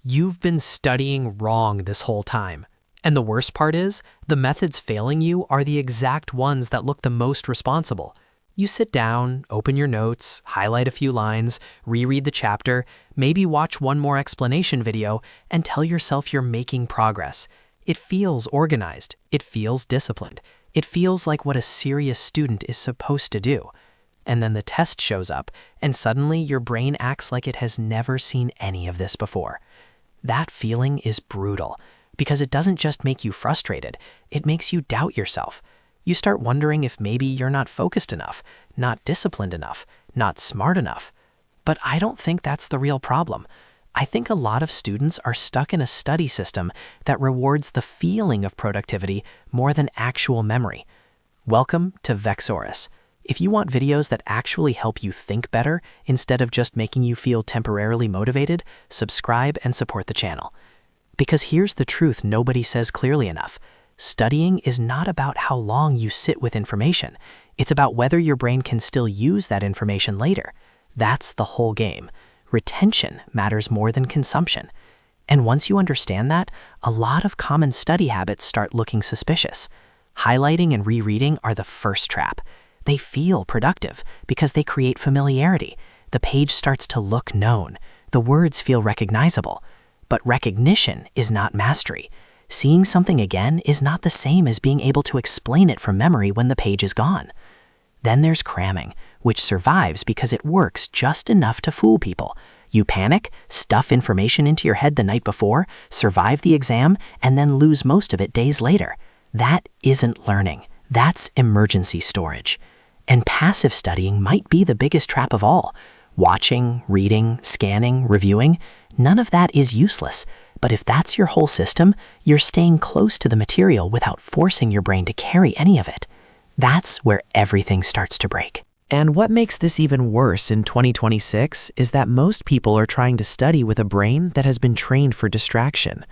You've been studying wrong this whole time. And the worst part is, the methods failing you are the exact ones that look the most responsible. You sit down, open your notes, highlight a few lines, reread the chapter, maybe watch one more explanation video, and tell yourself you're making progress. It feels organized. It feels disciplined. It feels like what a serious student is supposed to do. And then the test shows up, and suddenly your brain acts like it has never seen any of this before. That feeling is brutal, because it doesn't just make you frustrated, it makes you doubt yourself. You start wondering if maybe you're not focused enough, not disciplined enough, not smart enough. But I don't think that's the real problem. I think a lot of students are stuck in a study system that rewards the feeling of productivity more than actual memory. Welcome to Vex Oriss. If you want videos that actually help you think better instead of just making you feel temporarily motivated, subscribe and support the channel. Because here's the truth nobody says clearly enough. Studying is not about how long you sit with information. It's about whether your brain can still use that information later. That's the whole game. Retention matters more than consumption. And once you understand that, a lot of common study habits start looking suspicious. Highlighting and rereading are the first trap. They feel productive because they create familiarity. The page starts to look known. The words feel recognizable. But recognition is not mastery. Seeing something again is not the same as being able to explain it from memory when the page is gone. Then there's cramming, which survives because it works just enough to fool people. You panic, stuff information into your head the night before, survive the exam, and then lose most of it days later. That isn't learning. That's emergency storage. And passive studying might be the biggest trap of all. Watching, reading, scanning, reviewing, none of that is useless. But if that's your whole system, you're staying close to the material without forcing your brain to carry any of it. That's where everything starts to break. And what makes this even worse in 2026 is that most people are trying to study with a brain that has been trained for distraction.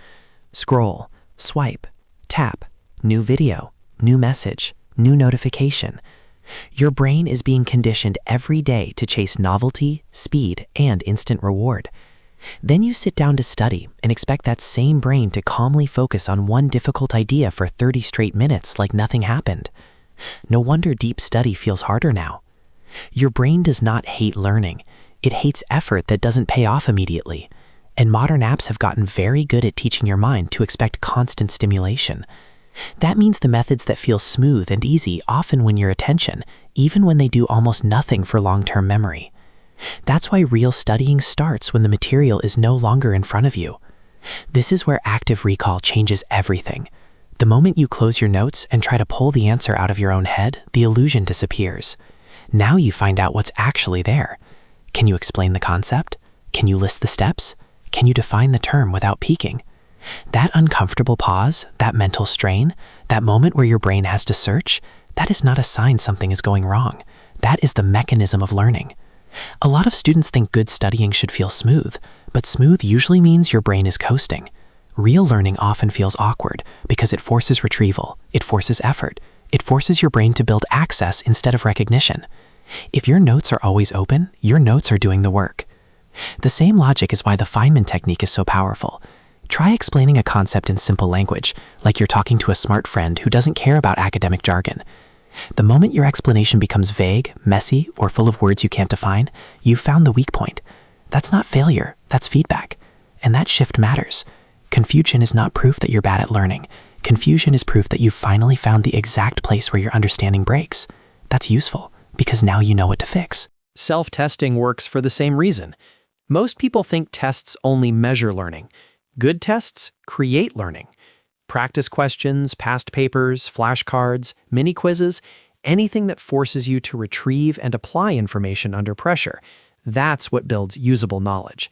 Scroll, swipe, tap, new video, new message, new notification. Your brain is being conditioned every day to chase novelty, speed, and instant reward. Then you sit down to study and expect that same brain to calmly focus on one difficult idea for 30 straight minutes like nothing happened. No wonder deep study feels harder now. Your brain does not hate learning. It hates effort that doesn't pay off immediately. And modern apps have gotten very good at teaching your mind to expect constant stimulation. That means the methods that feel smooth and easy often win your attention, even when they do almost nothing for long-term memory. That's why real studying starts when the material is no longer in front of you. This is where active recall changes everything. The moment you close your notes and try to pull the answer out of your own head, the illusion disappears. Now you find out what's actually there. Can you explain the concept? Can you list the steps? Can you define the term without peeking? That uncomfortable pause, that mental strain, that moment where your brain has to search, that is not a sign something is going wrong. That is the mechanism of learning. A lot of students think good studying should feel smooth, but smooth usually means your brain is coasting. Real learning often feels awkward because it forces retrieval, it forces effort, it forces your brain to build access instead of recognition. If your notes are always open, your notes are doing the work. The same logic is why the Feynman technique is so powerful. Try explaining a concept in simple language, like you're talking to a smart friend who doesn't care about academic jargon. The moment your explanation becomes vague, messy, or full of words you can't define, you've found the weak point. That's not failure, that's feedback. And that shift matters. Confusion is not proof that you're bad at learning. Confusion is proof that you've finally found the exact place where your understanding breaks. That's useful, because now you know what to fix. Self-testing works for the same reason. Most people think tests only measure learning. Good tests create learning. Practice questions, past papers, flashcards, mini quizzes, anything that forces you to retrieve and apply information under pressure. That's what builds usable knowledge.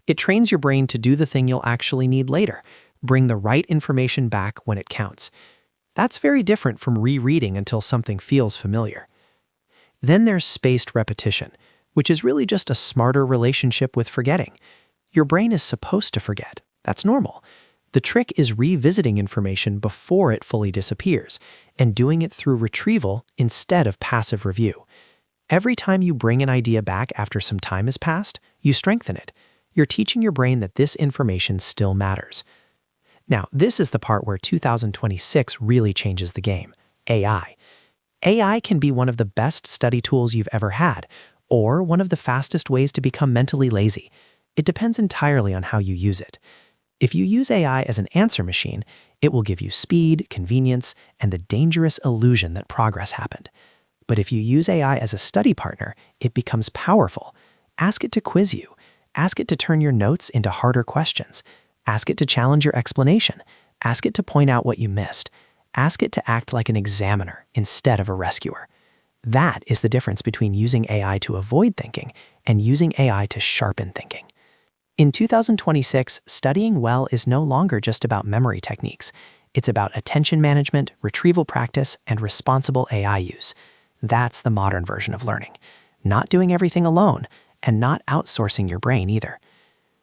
It trains your brain to do the thing you'll actually need later, bring the right information back when it counts. That's very different from rereading until something feels familiar. Then there's spaced repetition, which is really just a smarter relationship with forgetting. Your brain is supposed to forget. That's normal. The trick is revisiting information before it fully disappears and doing it through retrieval instead of passive review. Every time you bring an idea back after some time has passed, you strengthen it. You're teaching your brain that this information still matters. Now, this is the part where 2026 really changes the game: AI. AI can be one of the best study tools you've ever had, or one of the fastest ways to become mentally lazy. It depends entirely on how you use it. If you use AI as an answer machine, it will give you speed, convenience, and the dangerous illusion that progress happened. But if you use AI as a study partner, it becomes powerful. Ask it to quiz you. Ask it to turn your notes into harder questions. Ask it to challenge your explanation. Ask it to point out what you missed. Ask it to act like an examiner instead of a rescuer. That is the difference between using AI to avoid thinking and using AI to sharpen thinking. In 2026, studying well is no longer just about memory techniques. It's about attention management, retrieval practice, and responsible AI use. That's the modern version of learning. Not doing everything alone, and not outsourcing your brain either.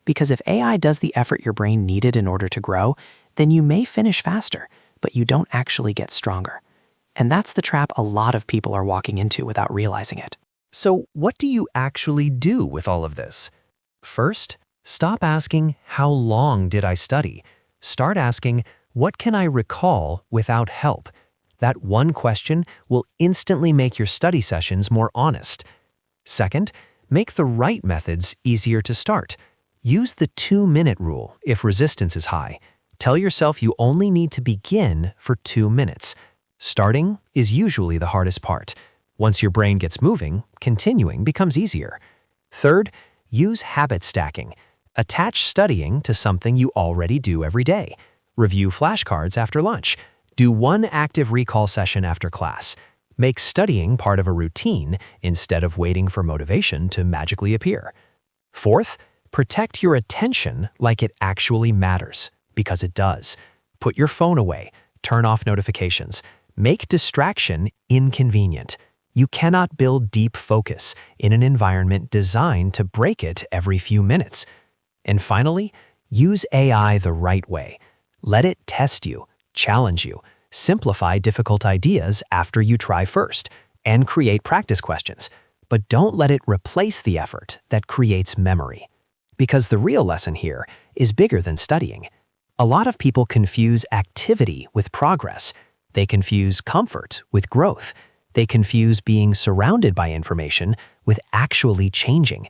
Because if AI does the effort your brain needed in order to grow, then you may finish faster, but you don't actually get stronger. And that's the trap a lot of people are walking into without realizing it. So what do you actually do with all of this? First, stop asking, how long did I study? Start asking, what can I recall without help? That one question will instantly make your study sessions more honest. Second, make the right methods easier to start. Use the 2-minute rule if resistance is high. Tell yourself you only need to begin for 2 minutes. Starting is usually the hardest part. Once your brain gets moving, continuing becomes easier. Third, use habit stacking. Attach studying to something you already do every day. Review flashcards after lunch. Do one active recall session after class. Make studying part of a routine instead of waiting for motivation to magically appear. Fourth, protect your attention like it actually matters, because it does. Put your phone away. Turn off notifications. Make distraction inconvenient. You cannot build deep focus in an environment designed to break it every few minutes. And finally, use AI the right way. Let it test you, challenge you, simplify difficult ideas after you try first, and create practice questions. But don't let it replace the effort that creates memory. Because the real lesson here is bigger than studying. A lot of people confuse activity with progress. They confuse comfort with growth. They confuse being surrounded by information with actually changing.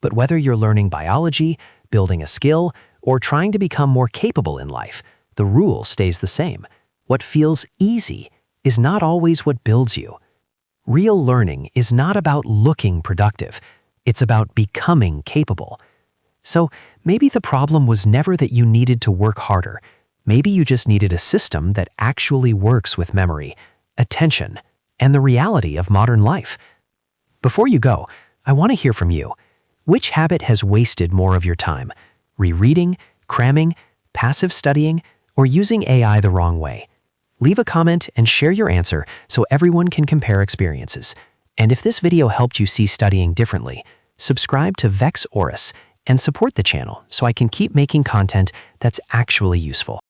But whether you're learning biology, building a skill, or trying to become more capable in life, the rule stays the same. What feels easy is not always what builds you. Real learning is not about looking productive. It's about becoming capable. So maybe the problem was never that you needed to work harder. Maybe you just needed a system that actually works with memory, attention, and the reality of modern life. Before you go, I want to hear from you. Which habit has wasted more of your time? Rereading, cramming, passive studying, or using AI the wrong way? Leave a comment and share your answer so everyone can compare experiences. And if this video helped you see studying differently, subscribe to Vex Oriss and support the channel so I can keep making content that's actually useful.